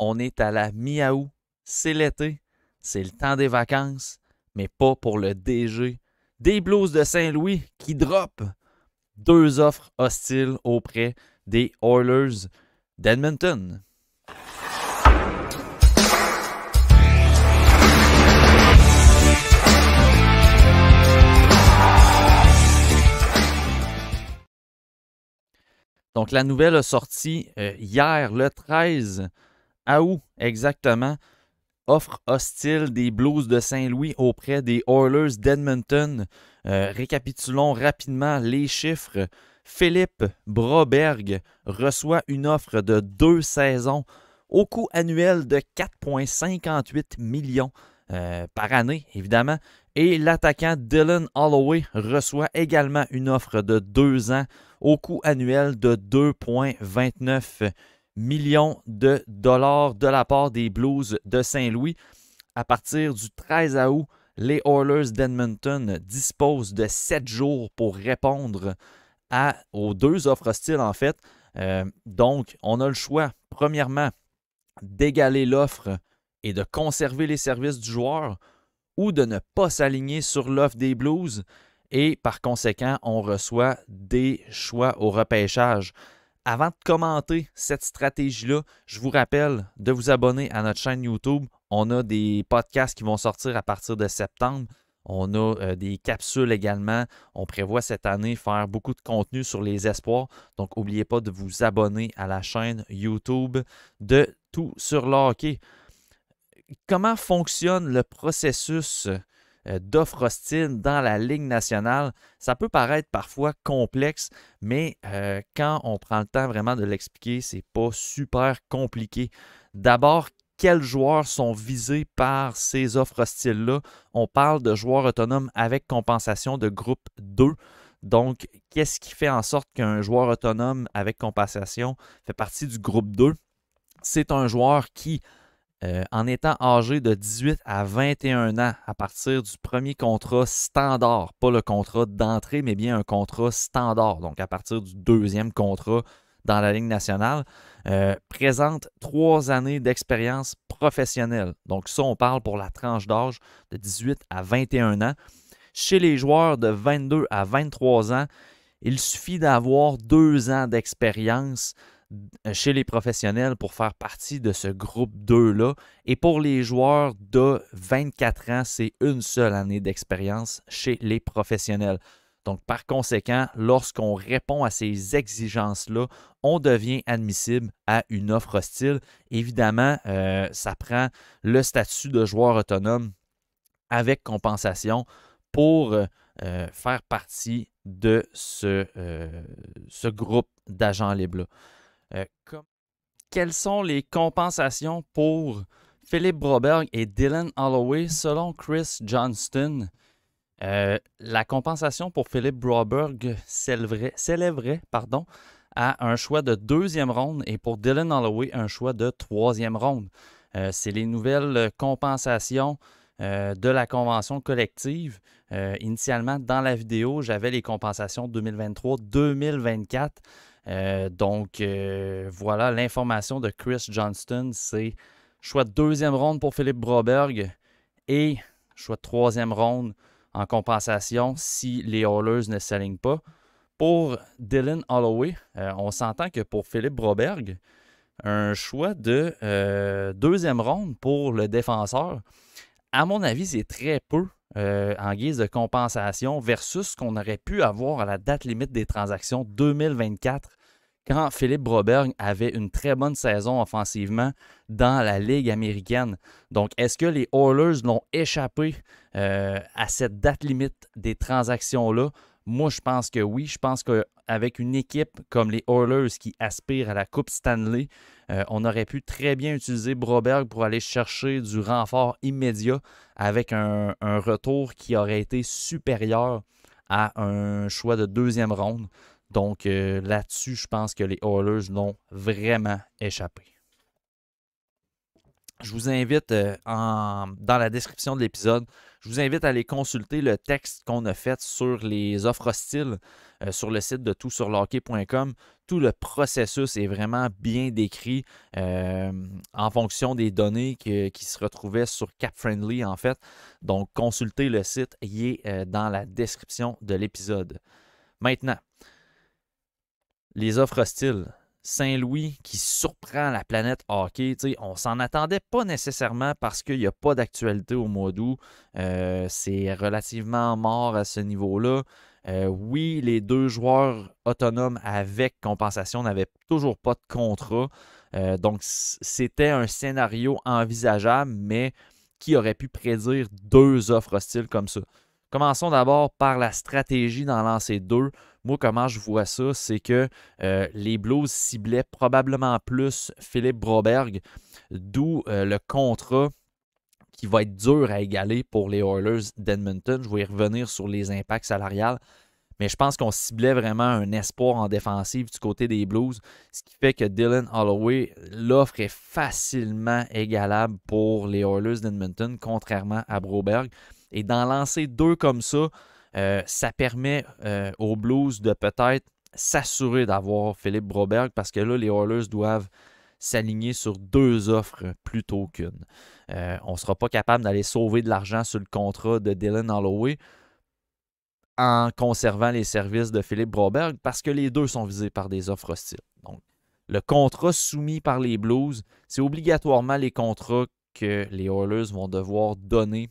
On est à la mi-août, c'est l'été, c'est le temps des vacances, mais pas pour le DG des Blues de Saint-Louis qui drop deux offres hostiles auprès des Oilers d'Edmonton. Donc, la nouvelle a sorti hier, le 13 août exactement. Offre hostile des Blues de Saint-Louis auprès des Oilers d'Edmonton. Récapitulons rapidement les chiffres. Philippe Broberg reçoit une offre de 2 saisons au coût annuel de 4,58 millions par année, évidemment. Et l'attaquant Dylan Holloway reçoit également une offre de 2 ans au coût annuel de 2,29 millions de dollars de la part des Blues de Saint-Louis. À partir du 13 août, les Oilers d'Edmonton disposent de 7 jours pour répondre aux deux offres hostiles, en fait. Donc, on a le choix, premièrement, d'égaler l'offre et de conserver les services du joueur ou de ne pas s'aligner sur l'offre des Blues et par conséquent, on reçoit des choix au repêchage. Avant de commenter cette stratégie-là, je vous rappelle de vous abonner à notre chaîne YouTube. On a des podcasts qui vont sortir à partir de septembre. On a des capsules également. On prévoit cette année faire beaucoup de contenu sur les espoirs. Donc, n'oubliez pas de vous abonner à la chaîne YouTube de Tout sur le hockey. Comment fonctionne le processus d'offres hostiles dans la Ligue nationale? Ça peut paraître parfois complexe, mais quand on prend le temps vraiment de l'expliquer, c'est pas super compliqué. D'abord, quels joueurs sont visés par ces offres hostiles-là? On parle de joueurs autonomes avec compensation de groupe 2. Donc, qu'est-ce qui fait en sorte qu'un joueur autonome avec compensation fait partie du groupe 2? C'est un joueur qui en étant âgé de 18 à 21 ans à partir du premier contrat standard, pas le contrat d'entrée, mais bien un contrat standard, donc à partir du deuxième contrat dans la Ligue nationale, présente 3 années d'expérience professionnelle. Donc ça, on parle pour la tranche d'âge de 18 à 21 ans. Chez les joueurs de 22 à 23 ans, il suffit d'avoir 2 ans d'expérience chez les professionnels pour faire partie de ce groupe 2-là. Et pour les joueurs de 24 ans, c'est une seule année d'expérience chez les professionnels. Donc, par conséquent, lorsqu'on répond à ces exigences-là, on devient admissible à une offre hostile. Évidemment, ça prend le statut de joueur autonome avec compensation pour faire partie de ce groupe d'agents libres-là. Quelles sont les compensations pour Philippe Broberg et Dylan Holloway selon Chris Johnston? La compensation pour Philippe Broberg s'élèverait à un choix de 2e ronde et pour Dylan Holloway, un choix de 3e ronde. C'est les nouvelles compensations de la convention collective. Initialement, dans la vidéo, j'avais les compensations 2023-2024. Donc, voilà, l'information de Chris Johnston, c'est choix de 2e ronde pour Philippe Broberg et choix de 3e ronde en compensation si les Oilers ne s'alignent pas. Pour Dylan Holloway, on s'entend que pour Philippe Broberg, un choix de 2e ronde pour le défenseur, à mon avis, c'est très peu en guise de compensation versus ce qu'on aurait pu avoir à la date limite des transactions 2024 quand Philippe Broberg avait une très bonne saison offensivement dans la Ligue américaine. Donc, est-ce que les Oilers l'ont échappé à cette date limite des transactions-là? Moi, je pense que oui. Je pense qu'avec une équipe comme les Oilers qui aspirent à la Coupe Stanley, on aurait pu très bien utiliser Broberg pour aller chercher du renfort immédiat avec un retour qui aurait été supérieur à un choix de 2e ronde. Donc là-dessus, je pense que les Oilers l'ont vraiment échappé. Je vous invite dans la description de l'épisode, Je vous invite à aller consulter le texte qu'on a fait sur les offres hostiles sur le site de toutsurlehockey.com. Tout le processus est vraiment bien décrit en fonction des données qui se retrouvaient sur CapFriendly, en fait. Donc, consultez le site, il est dans la description de l'épisode. Maintenant, les offres hostiles. Saint-Louis qui surprend la planète hockey. On s'en attendait pas nécessairement parce qu'il n'y a pas d'actualité au mois d'août. C'est relativement mort à ce niveau-là. Oui, les 2 joueurs autonomes avec compensation n'avaient toujours pas de contrat. Donc, c'était un scénario envisageable, mais qui aurait pu prédire 2 offres hostiles comme ça? Commençons d'abord par la stratégie d'en lancer 2. Moi, comment je vois ça, c'est que les Blues ciblaient probablement plus Philippe Broberg, d'où le contrat qui va être dur à égaler pour les Oilers d'Edmonton. Je vais y revenir sur les impacts salariales, mais je pense qu'on ciblait vraiment un espoir en défensive du côté des Blues, ce qui fait que Dylan Holloway, l'offre est facilement égalable pour les Oilers d'Edmonton, contrairement à Broberg. Et d'en lancer 2 comme ça, ça permet aux Blues de peut-être s'assurer d'avoir Philippe Broberg parce que là, les Oilers doivent s'aligner sur 2 offres plutôt qu'une. On ne sera pas capable d'aller sauver de l'argent sur le contrat de Dylan Holloway en conservant les services de Philippe Broberg parce que les 2 sont visés par des offres hostiles. Donc, le contrat soumis par les Blues, c'est obligatoirement les contrats que les Oilers vont devoir donner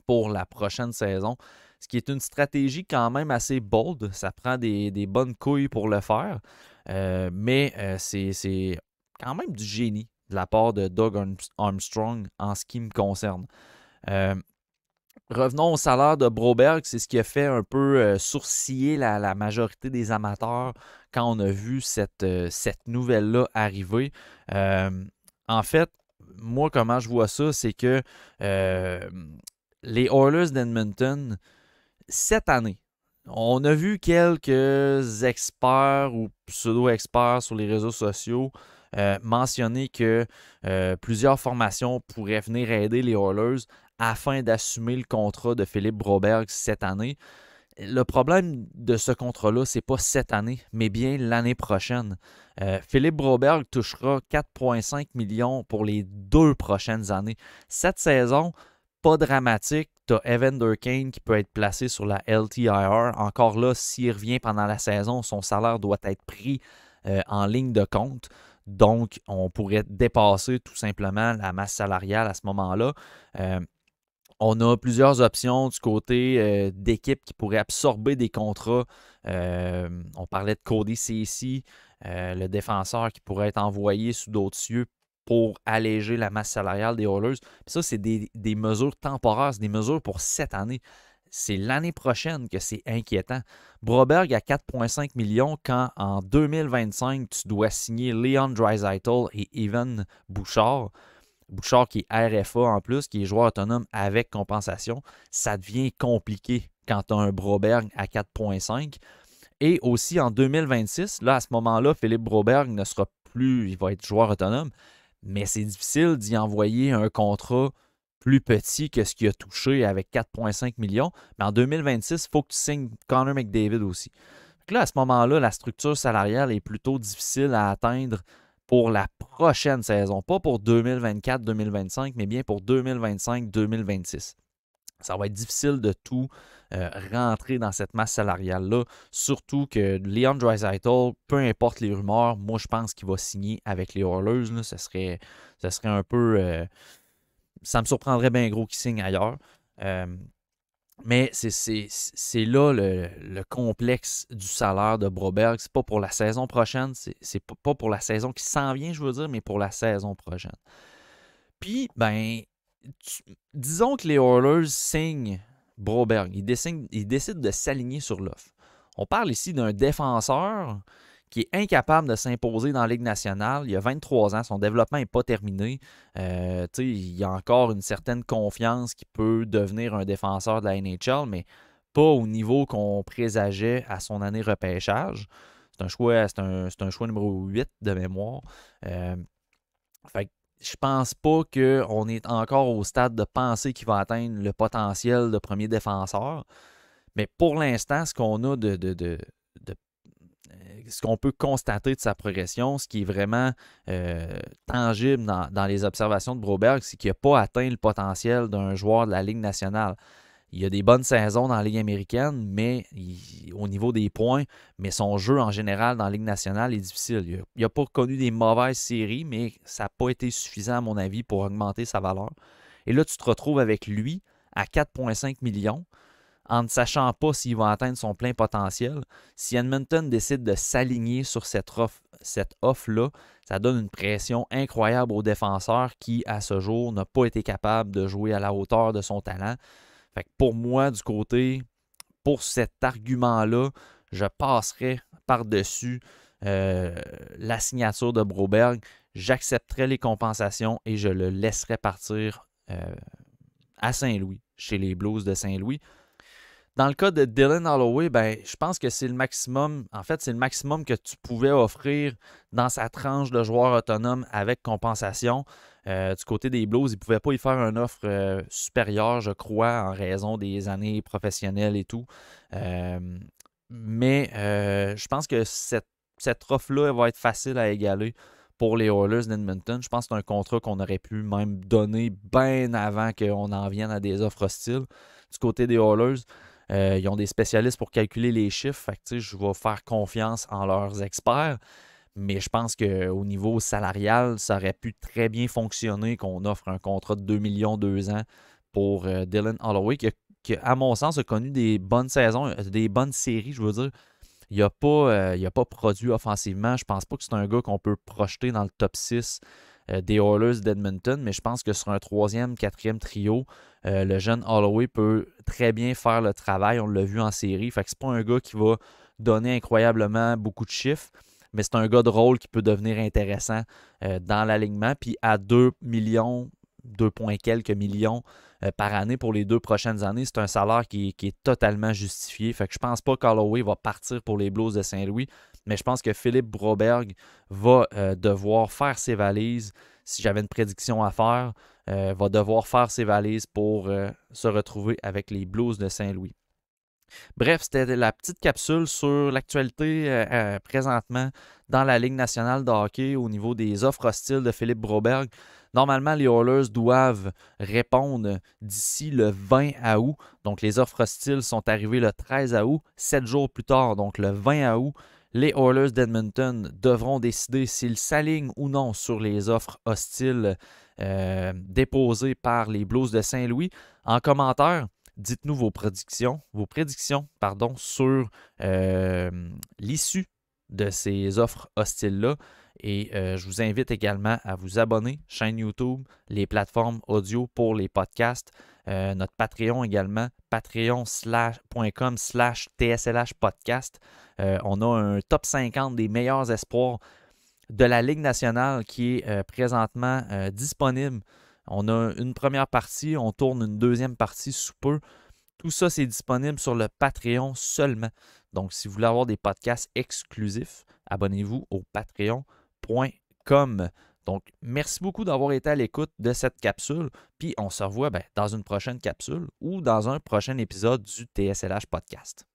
pour la prochaine saison, ce qui est une stratégie quand même assez bold. Ça prend des bonnes couilles pour le faire, mais c'est quand même du génie de la part de Doug Armstrong en ce qui me concerne. Revenons au salaire de Broberg, c'est ce qui a fait un peu sourciller la majorité des amateurs quand on a vu cette nouvelle-là arriver. En fait, moi, comment je vois ça, c'est que les Oilers d'Edmonton, cette année, on a vu quelques experts ou pseudo-experts sur les réseaux sociaux mentionner que plusieurs formations pourraient venir aider les Oilers afin d'assumer le contrat de Philippe Broberg cette année. Le problème de ce contrat-là, c'est pas cette année, mais bien l'année prochaine. Philippe Broberg touchera 4,5 millions pour les 2 prochaines années. Cette saison, pas dramatique. Tu as Evan Durkheim qui peut être placé sur la LTIR. Encore là, s'il revient pendant la saison, son salaire doit être pris en ligne de compte. Donc, on pourrait dépasser tout simplement la masse salariale à ce moment-là. On a plusieurs options du côté d'équipes qui pourraient absorber des contrats. On parlait de Cody Ceci, le défenseur qui pourrait être envoyé sous d'autres cieux pour alléger la masse salariale des Oilers. Puis ça, c'est des mesures temporaires, c'est des mesures pour cette année. C'est l'année prochaine que c'est inquiétant. Broberg à 4,5 millions quand en 2025, tu dois signer Leon Draisaitl et Evan Bouchard. Bouchard qui est RFA en plus, qui est joueur autonome avec compensation. Ça devient compliqué quand tu as un Broberg à 4,5. Et aussi en 2026, là, à ce moment-là, Philippe Broberg ne sera plus, il va être joueur autonome, mais c'est difficile d'y envoyer un contrat plus petit que ce qu'il a touché avec 4,5 millions. Mais en 2026, il faut que tu signes Connor McDavid aussi. Donc là, à ce moment-là, la structure salariale est plutôt difficile à atteindre pour la prochaine saison. Pas pour 2024-2025, mais bien pour 2025-2026. Ça va être difficile de tout rentrer dans cette masse salariale-là. Surtout que Leon Draisaitl, peu importe les rumeurs, moi je pense qu'il va signer avec les Oilers. Là, ce serait un peu... ça me surprendrait bien gros qu'il signe ailleurs. Mais c'est là le complexe du salaire de Broberg. C'est pas pour la saison prochaine, c'est pas pour la saison qui s'en vient, je veux dire, mais pour la saison prochaine. Puis, ben, disons que les Oilers signent Broberg. Ils décident de s'aligner sur l'offre. On parle ici d'un défenseur qui est incapable de s'imposer dans la Ligue nationale. Il a 23 ans, son développement n'est pas terminé. Il a encore une certaine confiance qu'il peut devenir un défenseur de la NHL, mais pas au niveau qu'on présageait à son année repêchage. C'est un choix numéro 8 de mémoire. Fait je pense pas qu'on est encore au stade de penser qu'il va atteindre le potentiel de premier défenseur. Mais pour l'instant, ce qu'on a ce qu'on peut constater de sa progression, ce qui est vraiment tangible dans les observations de Broberg, c'est qu'il n'a pas atteint le potentiel d'un joueur de la Ligue nationale. Il a des bonnes saisons dans la Ligue américaine, mais au niveau des points, mais son jeu en général dans la Ligue nationale est difficile. Il n'a pas connu des mauvaises séries, mais ça n'a pas été suffisant, à mon avis, pour augmenter sa valeur. Et là, tu te retrouves avec lui à 4,5 millions, en ne sachant pas s'il va atteindre son plein potentiel. Si Edmonton décide de s'aligner sur cette offre-là, ça donne une pression incroyable au défenseur qui, à ce jour, n'a pas été capable de jouer à la hauteur de son talent. Fait que pour moi, du côté, pour cet argument-là, je passerais par-dessus la signature de Broberg. J'accepterais les compensations et je le laisserais partir à Saint-Louis, chez les Blues de Saint-Louis. Dans le cas de Dylan Holloway, ben, je pense que c'est le maximum. En fait, c'est le maximum que tu pouvais offrir dans sa tranche de joueur autonome avec compensation. Du côté des Blues, ils ne pouvaient pas y faire une offre supérieure, je crois, en raison des années professionnelles et tout. Mais je pense que cette offre-là va être facile à égaler pour les Oilers d'Edmonton. Je pense que c'est un contrat qu'on aurait pu même donner bien avant qu'on en vienne à des offres hostiles. Du côté des Oilers, ils ont des spécialistes pour calculer les chiffres. Fait que, je vais faire confiance en leurs experts. Mais je pense qu'au niveau salarial, ça aurait pu très bien fonctionner qu'on offre un contrat de 2 millions 2 ans pour Dylan Holloway, qui, à mon sens, a connu des bonnes saisons, des bonnes séries, je veux dire. Il n'a pas produit offensivement. Je pense pas que c'est un gars qu'on peut projeter dans le top 6 des Oilers d'Edmonton, mais je pense que sur un 3e, 4e trio, le jeune Holloway peut très bien faire le travail. On l'a vu en série. Fait que c'est pas un gars qui va donner incroyablement beaucoup de chiffres, mais c'est un gars de rôle qui peut devenir intéressant dans l'alignement. Puis à 2 millions, 2 points quelques millions par année pour les 2 prochaines années, c'est un salaire qui est totalement justifié. Fait que je pense pas qu'Holloway va partir pour les Blues de Saint-Louis, mais je pense que Philippe Broberg va devoir faire ses valises. Si j'avais une prédiction à faire, va devoir faire ses valises pour se retrouver avec les Blues de Saint-Louis. Bref, c'était la petite capsule sur l'actualité présentement dans la Ligue nationale de hockey au niveau des offres hostiles de Philippe Broberg. Normalement, les Oilers doivent répondre d'ici le 20 août. Donc, les offres hostiles sont arrivées le 13 août, 7 jours plus tard, donc le 20 août. Les Oilers d'Edmonton devront décider s'ils s'alignent ou non sur les offres hostiles déposées par les Blues de Saint-Louis. En commentaire, dites-nous vos prédictions sur l'issue de ces offres hostiles-là. Et je vous invite également à vous abonner, chaîne YouTube, les plateformes audio pour les podcasts, notre Patreon également, patreon.com/TSLH podcast. On a un top 50 des meilleurs espoirs de la Ligue nationale qui est présentement disponible. On a une première partie, on tourne une deuxième partie sous peu. Tout ça, c'est disponible sur le Patreon seulement. Donc, si vous voulez avoir des podcasts exclusifs, abonnez-vous au patreon.com. Donc, merci beaucoup d'avoir été à l'écoute de cette capsule. Puis, on se revoit dans une prochaine capsule ou dans un prochain épisode du TSLH Podcast.